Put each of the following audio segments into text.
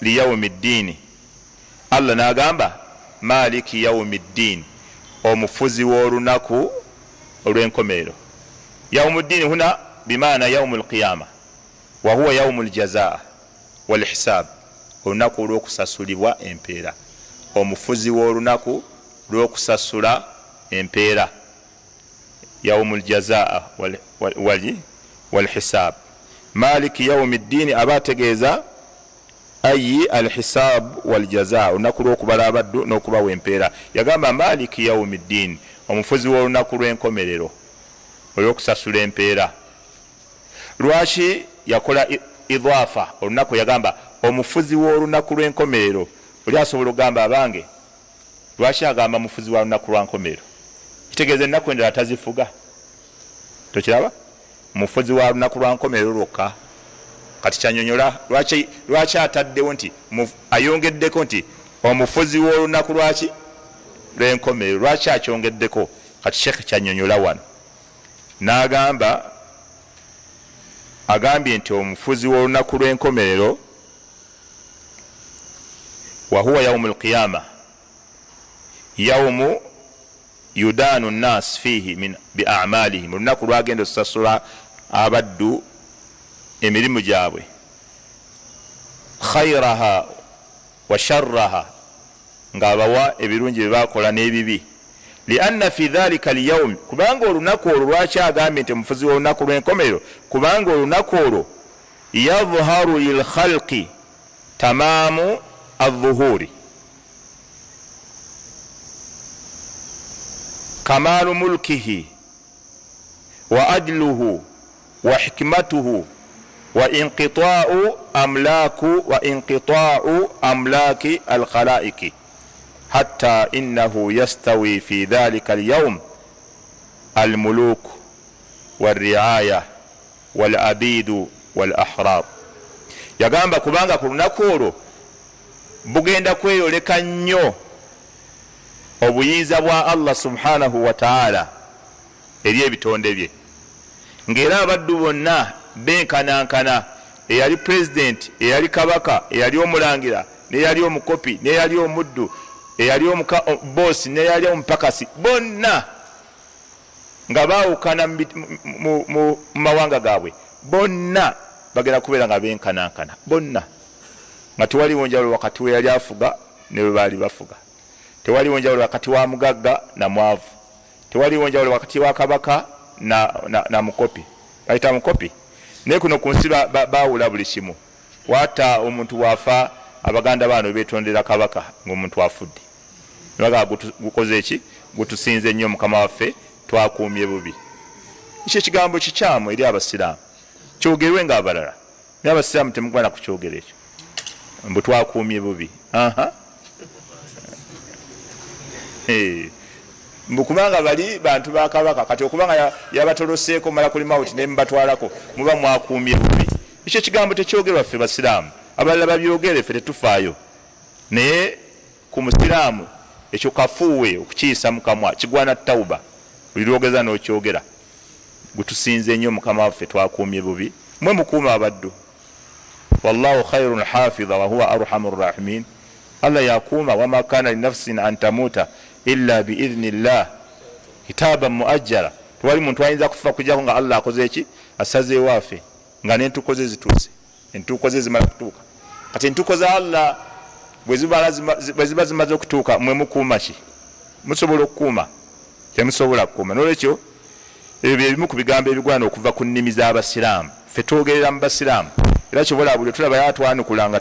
liyawmiddin Allah n'agamba maliki yawmiddin omufuzi w'olunaku olw'enkomerero yawmuddin huna bimaana yawmul qiyama wa huwa yawmul jazaa wal hisab olunaku olw'okusasulibwa empeera omufuzi w'olunaku lw'okusasula empeera yawmul jazaa wal hisab maliki yawmiddin aba ategeeza ayi alhisab waljaza olunaku lw'okubala abaddu n'okubawa empeera yagamba maliki yawmiddin omufuzi w'olunaku lw'enkomerero olw'okusasula empeera lwaki yakola idhafa olunaku yagamba omufuzi w'olunaku lw'enkomerero oli asobola okugamba abange lwaki agamba mufuzi wa lunaku lwa nkomerero kitegeeza ennaku endala tazifuga tokiraba mufuzi wa lunaku lwa nkomerero lwokka kati kyanyonyola lwaki ataddewo nti ayongeddeko nti omufuzi w'olunaku lwaki lw'enkomerero lwaki akyongeddeko kati shekhe kyanyonyola wano n'agamba agambye nti omufuzi w'olunaku lw'enkomerero wahuwa yawmul qiyama yawmu yudanu nnas fihi biamalihim olunaku lwagenda osasula abaddu emirimu gyabwe khairaha wa sharraha ng'abawa ebirungi bye bakola n'ebibi lianna fi dhalika alyawm kubanga olunaku olwo lwaki agambye nti omufuzi w'olunaku lw'enkomerero kubanga olunaku olwo yadhharu lilkhalqi tamamu adhuhuri kamalu mulkihi wa adluhu wa hikmatuhu wa inqita'u amlaki alkhalaiki hatta innahu yastawi fi dhalika alyawm almuluk walriaya walabidu walahrar yagamba kubanga ku lunaku olwo bugenda kweyoleka nnyo obuyinza bwa Allah subhanahu wa ta'ala eri ebitonde bye ng'era abaddu bonna benkanankana eyali president eyali kabaka eyali omulangira neyali omukopi neyali omuddu eyali bosi neyali omupakasi bonna nga baawukana mu mawanga gaabwe bonna bagenda kubeera nga benkanankana bonna nga tewaliwo njawulo wakati we yali afuga ne bwe baali bafuga tewaliwo njawulo wakati wa mugagga na mwavu tewaliwo njawulo wakati wa kabaka na mukopi bayita mukopi naye kuno ku nsi baawula buli kimu wata omuntu waafa abaganda baano betondera kabaka ng'omuntu afudde nebagaa gukoze eki gutusinze nnyo mukama waffe twakuumye bubi ekyo ekigambo kikyamu eri abasiraamu kyogerwe ng'abalala naye abasiraamu temugwana kukyogera ekyo mbu twakuumye bubi mbukubanga bali bantu ba kabaka kati okubanga yabatoloseeko mala kuli mawuti ne mbatwalako muba mwakuumye bubi ekyo kigambo tekyogerwa ffe basiraamu abalala babyogere ffe tetufaayo naye ku musiraamu ekyo kafuuwe okukiyisa mukamwa kigwana tawuba buli lwogeza n'okyogera gutusinze nnyo mukama waffe twakuumye bubi mwe mukuuma abaddu wallahu khairun hafidha wa huwa arhamur rahimin Allah yakuuma wama kana linafsin an tamuta illa biidhnillah kitaban muajjala tewali muntu ayinza kufa kujjako nga Allah akoze eki asazeewo afe nga n'entuuko ze zituuse entuuko ze zimala kutuuka kati entuuko za Allah bwe ziba zimaze okutuuka mwe mukuuma ki musobola okukuuma temusobola kukuuma n'olwekyo ebyo byebimu ku bigambo ebigwana okuva ku nnimi z'abasiraamu ffe twogerera mu basiraamu era kyobola buli tulaba yatwanukula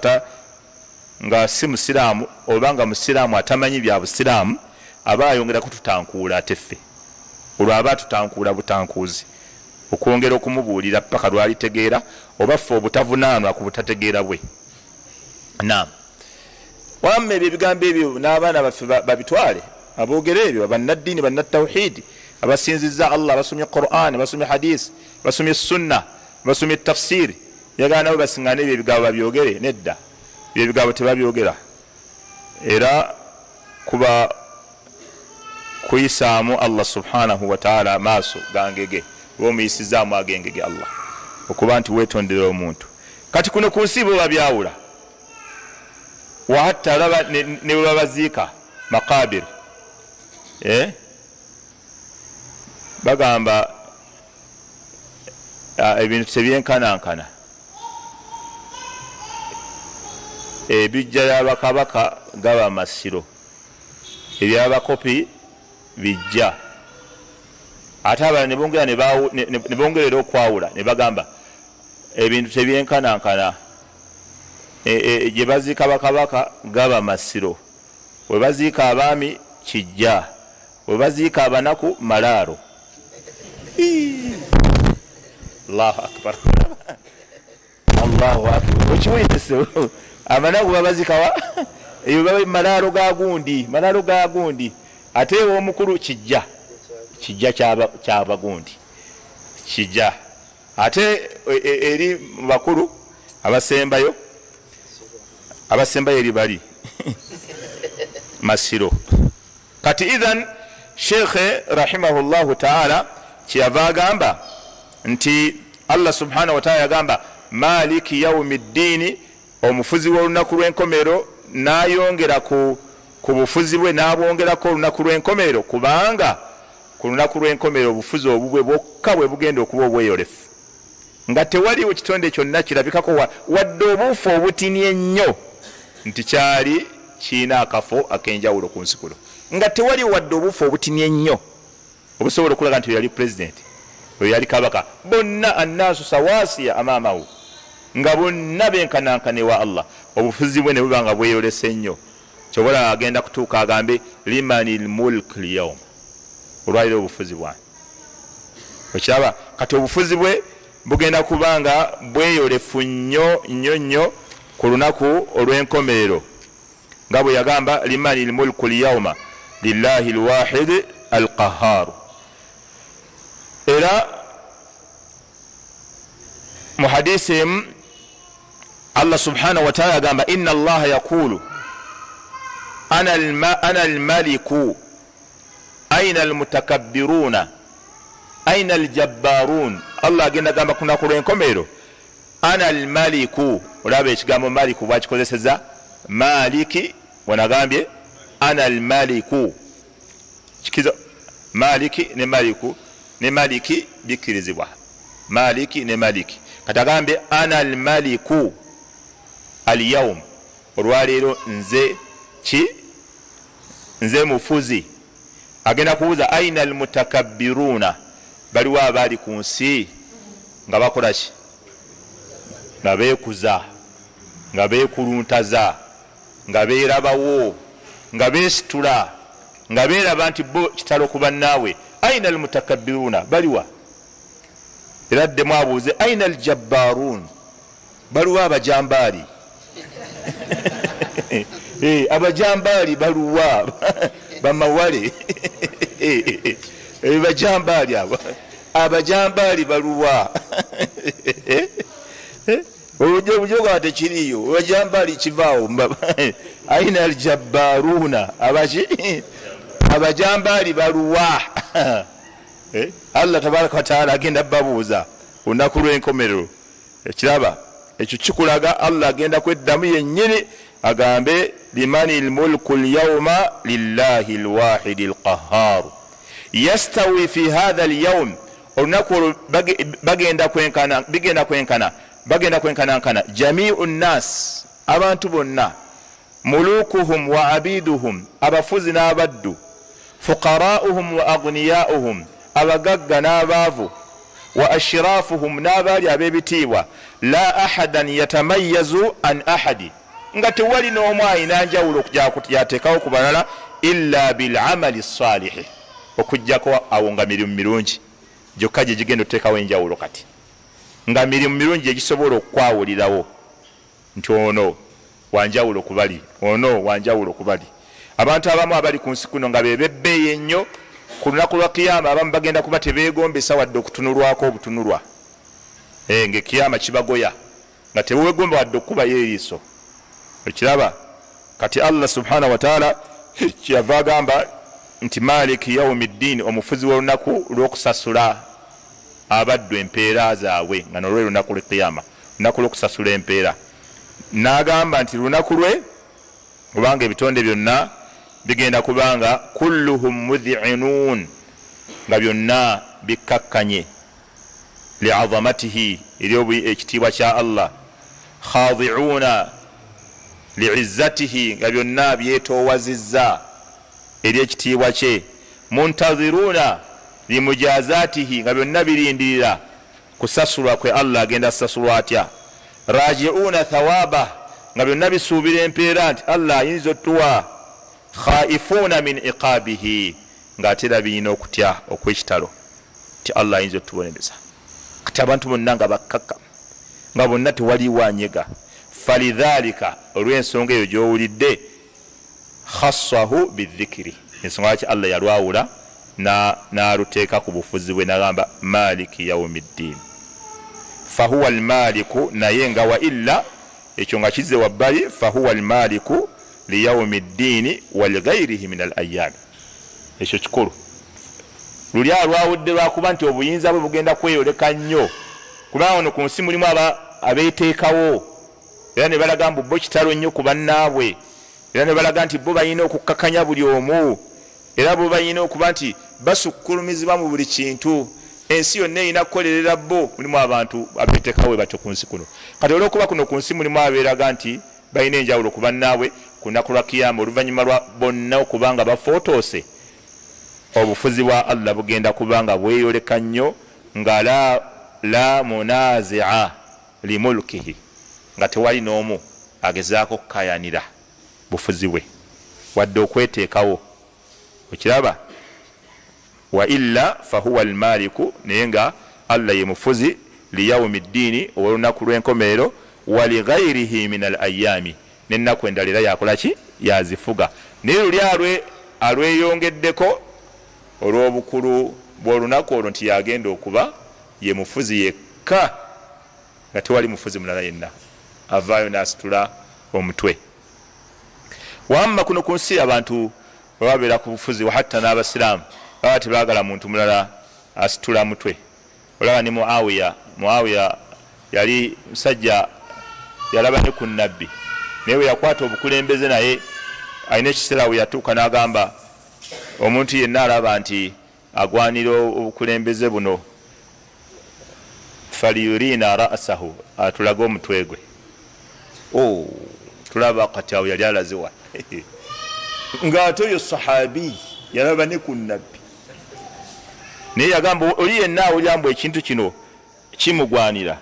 nga si musiraamu oba nga musiraamu atamanyi bya busiraamu aba ayongera kututankuula ate ffe olwo aba tutankuula butankuuzi okwongera okumubuulira paka lwalitegeera oba ffe obutavunaanwa ku butategeera bwe naam wamma ebyo ebigambo ebyo n'abaana baffe babitwale aboogera ebyo bannaddiini bannatawhidi abasinzizza Allah basomye Qur'an basomye hadisi basomye sunna basomye tafsiri yagala nabo basingana ebyo ebigambo babyogere nedda ebyo ebigambo tebabyogera era kuba kuyisaamu Allah subhanahu wa ta'ala amaaso gangege bomuyisizaamu agengege Allah okuba nti weetondera omuntu kati kuno ku nsi bo babyawula wahatta laba ne babaziika makabir bagamba ebintu tebyenkanankana ebijja byabakabaka gaba masiro ebyabakopi bijja ate abala ne bongerera okwawula ne bagamba ebintu tebyenkanankana gye baziika bakabaka gaba masiro we baziika abaami kijja we baziika abanaku malaaro. Allahu akbar Allahu akbar okiwulise abanaku babazikawa eyo malaaro ga gundi ate omukulu kijja kyabagundi kijja ate eri bakulu abasembayo eri bali masiro. Kati idhan shekhe rahimahullahu taala kyava agamba nti Allah subhanahu wa taala yagamba maliki yaumi ddiini, omufuzi w'olunaku lw'enkomero n'ayongera ku bufuzi bwe n'abwongerako olunaku lw'enkomero, kubanga ku lunaku lw'enkomero obufuzi obubwe bwokka bwe bugenda okuba obweyolefu, nga tewaliwo kitonde kyonna kirabikako wadde obuufu obutini ennyo nti kyali kiina akafo ak'enjawulo ku nsi kuno, nga tewaliwo wadde obuufu obutini ennyo obusobola okulaga nti yali pulezidenti, oyo yali kabaka, bonna annaasu sawasiya amaamahu, nga bonna benkanankane wa Allah, obufuzi bwe ne buba nga bweyolese nnyo, kyobola agenda kutuuka agambe limani lmulk lyawma, olwaliro obufuzi bwange okiraba. Kati obufuzi bwe bugenda kubanga bweyolefu nnyo ku lunaku olw'enkomerero, nga bwe yagamba limani lmulku lyawma lillahi lwahid alqahaaru. Era mu hadisi emu Allah subhanahu wa ta'ala agamba inna allaha yaqulu ana almaliku aina almutakabbiruna aina aljabbarun. Allah agenda gamba ku lunaku lw'enkomerero ana almaliku, olaba ekigambo maliku bwakikozeseza maliki, wanagambye ana almaliku, kikiza maliki ne maliku ne maliki bikirizibwa, maliki ne maliki, katagambye ana almaliku alyawm, olwaleero nze mufuzi. Agenda kubuuza aina almutakabbiruna, baliwo abaali ku nsi nga bakolaki, nga beekuza, nga beekuluntaza, nga beerabawo, nga beesitula, nga beeraba nti bo kitalo ku bannaawe. Aina almutakabbiruna, baliwa? Era ddemu abuuze aina aljabbarun, baliwo abajambaali? Abajambaali baluwa? Bamawale bajambaali abo, abajambaali baluwa? obujoga tekiriyo, abajambaali kivaawo. Aina aljabbaruna, abajambaali baluwa? Allah tabaraka wa taala agenda babuuza olunaku lw'enkomerero. Ekiraba ekyo kikulaga Allah agenda kweddamu yennyini agambe limani lmulku lyawma lillahi lwahidi lqahaaru. Yastawi fi hatha lyawm, olunaku olwo bagenda kwenkanankana jamiu nnas, abantu bonna, mulukuhum wa abiduhum, abafuzi n'abaddu, fuqarauhum wa aghniyauhum, abagagga n'abaavu, wa ashrafuhum, n'abaali ab'ebitiibwa, la ahadan yatamayazu an ahadi, nga tewali n'omu alina njawulo yateekawo ku balala, illa bilamali salihi, okujjako awo nga mirimu mirungi gyokka gye gigenda okuteekawo enjawulo. Kati nga mirimu mirungi gyegisobola okwawulirawo nti ono wanjawulo ku bali, ono wanjawulo ku bali. Abantu abamu abali ku nsi kuno nga bebebbeeyi ennyo, ku lunaku lwa kiyama abamu bagenda kuba tebeegombesa wadde okutunulwako obutunulwa, ng'ekiyama kibagoya nga tebwegomba wadde okukubayo eriiso. Ekiraba kati Allah subhanahu wa taala kyava agamba nti maliki yaumi ddiini, omufuzi w'olunaku lw'okusasula abaddu empeera zaabwe, nga nolwe lunaku lw'ekiyama, lunaku lw'okusasula empeera. N'agamba nti lunaku lwe kubanga ebitonde byonna bigenda kubanga kulluhum mudhi'inun nga byonna bikakkanye li'azamatihi eri ekitiibwa kya Allah khadi'una li'izzatihi nga byonna byetoowazizza eri ekitiibwa kye muntaziruna limujazatihi nga byonna birindirira kusasulwa kwe Allah agenda sasulwa atya raji'una thawaba nga byonna bisuubira empeera nti Allah ayinza otuwa khaifuna min iqabihi nga atera birina okutya okwekitalo ti Allah ayinza otubonereza kati abantu bonna nga bakkakka nga bonna tewaliwo anyega falidhalika olw'ensonga eyo gy'owulidde khassahu bidhikiri ensonga lwaki Allah yalwawula n'aluteeka ku bufuzi bwe n'agamba maliki yaumiddin fahuwa almaliku naye nga wa illa ekyo nga kizze wabbali fahuwa almaliku liyaumiddini walighairihi min alayami ekyo kikulu luli alwawudde lwakuba nti obuyinza bwe bugenda kweyoleka nnyo kubanga ono ku nsi mulimu abeeteekawo era ne balaga mbu bo kitalo nnyo ku bannaabwe era ne balaga nti bo balina okukkakanya buli omu era bo balina okuba nti basukkulumizibwa mu buli kintu ensi yonna erina kukolerera bo mulimu abantu abeeteekawo batyo ku nsi kuno kati olw'okuba kuno ku nsi mulimu abeeraga nti balina enjawulo ku bannaabwe ku nnaku lwa kiyama oluvannyuma lwa bonna okubanga bafootoose obufuzi bwa Allah bugenda kubanga bweyoleka nnyo nga la munazia limulkihi nga tewali n'omu agezaako kukayanira bufuzi bwe wadde okweteekawo okiraba wa illa fahuwa almaliku naye nga Allah ye mufuzi liyaumiddini ow'olunaku lw'enkomerero walighairihi min alayami n'ennaku endala era yakolaki yazifuga naye luli alweyongeddeko olw'obukulu bw'olunaku olwo nti yagenda okuba ye mufuzi yekka nga tewali mufuzi mulala yenna avaayo n'asitula omutwe wamma kuno ku nsi abantu babeera ku bufuzi hatta n'abasiraamu baba tebaagala muntu mulala asitula mutwe olaba ne Muawiya yali musajja yalaba ne ku nabbi naye we yakwata obukulembeze naye alina ekiseera we yatuuka n'agamba omuntu yenna alaba nti agwanira obukulembeze buno faliyurina ra'sahu atulage omutwe gwe tulaba kati awo yali alaziwa ng'ate oyo sahabi yalaba ne ku nabbi naye yagamba oli yenna awulyambu ekintu kino kimugwanira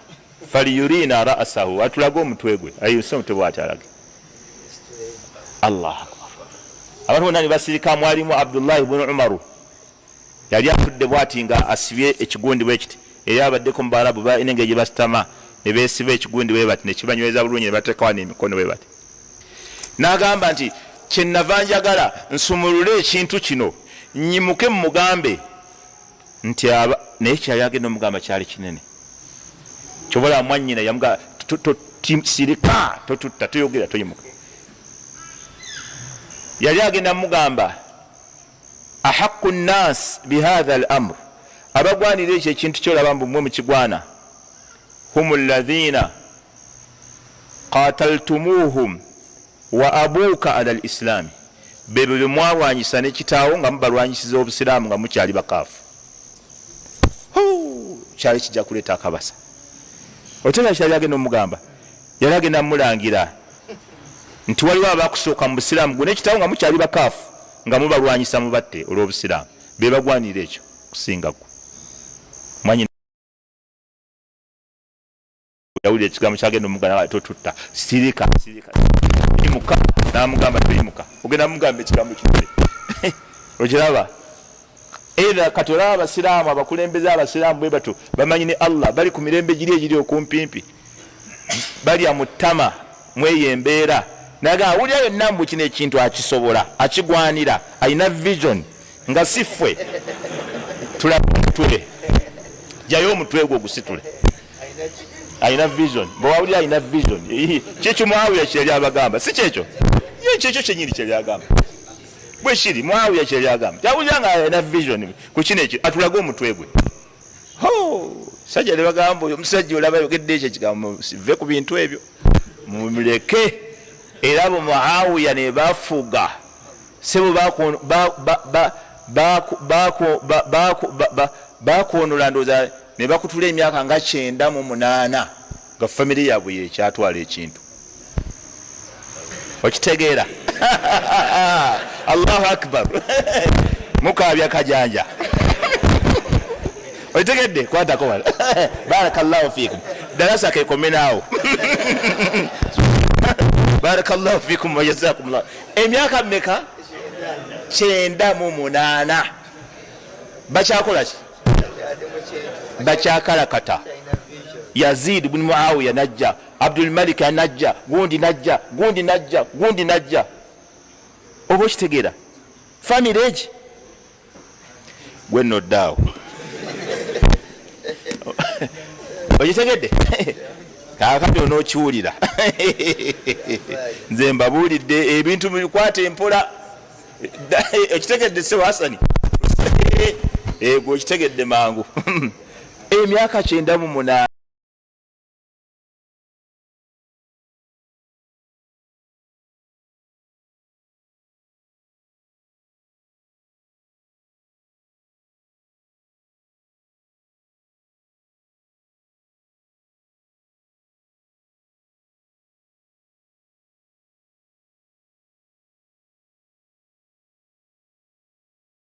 faliyurina ra'sahu atulage omutwe gwe ayise omutwe bw'akyalage Allah abantu bonna ne basirika mwalimu Abdullah ibn Umaru yali atudde bw'ati nga asibye ekigundi bwe kiti era abaddeko mu Baarabu balina engeri gye basitama ne beesiba ekigundi bwe bati ne kibanyweza bulungi ne bateekawo n'emikono bwe bati n'agamba nti kyenava njagala nsumulule ekintu kino nyimuke mumugambe nti naye kyali agenda omugamba kyali kinene kyobola mwannyina yamuga sirika totutta toyogera toyimuka yali agenda mugamba ahaqu nnas bihatha al amr abagwanira ekyo ekintu kyolaba mbu mmwe mukigwana humu alladhina qataltumuhum wa abuuka ala lislaami bebe bye mwalwanyisa ne kitaawo nga mubalwanyisiza obusiraamu nga mukyali bakaafu kyali kijja kuleeta akabasa otera kyali agenda omugamba yali agenda mulangira nti waliwo abakusooka mu busiraamu gwe nekitaawo nga mukyali bakaafu nga mubalwanyisa mubatte olw'obusiraamu be bagwanira ekyo kusinga gwe mwanyi yawulira ekigambo kyagenda omugana totutta sirika imuka namugamba toyimuka ogenda mugamba ekigambo kinene okiraba era kati olaba abasiraamu abakulembeze abasiraamu bwe bato bamanyi ne Allah bali ku mirembe giri egiri okumpimpi balya mu ttama mweyo embeera naga awulira yonna mbu kino ekintu akisobola akigwanira alina vision nga siffe tulaba omutwe jayo omutwe gwo gusitule alina vision bwawulira alina vision kyekyo Muawiya kyali abagamba si kyekyo kyekyo kyenyini kyali agamba bwe kiri Muawiya kyali agamba yawulira nga alina vision ku kino ekyo atulage omutwe gwe sajja ne bagamba oyo omusajja olaba yogedde ekyo ekigambo sive ku bintu ebyo mumuleke era abo Muawiya ne bafuga sebo bakonola ndoza ne bakutula emyaka nga 98 nga family yaabwe yekyatwala ekintu okitegeera. Allahu akbar. Mukabya kajanja otegedde kwatako wala. Barakallahu fikum. Darasa kekomenaawo. Barakallahu fikum wa jazakumullah. Emyaka mmeka? 98. Bakyakola ki? Bakyakalakata. Yazid ibn Muawiya najja, Abdul Malik najja, gundi najja, gundi najja, gundi najja. Obo kitegeera family age gwe nodaawo okitegedde kakati onookiwulira. Nze mbabuulidde ebintu bikwata empola okitegedde Sewa Hasani gwe okitegedde mangu. Emyaka 98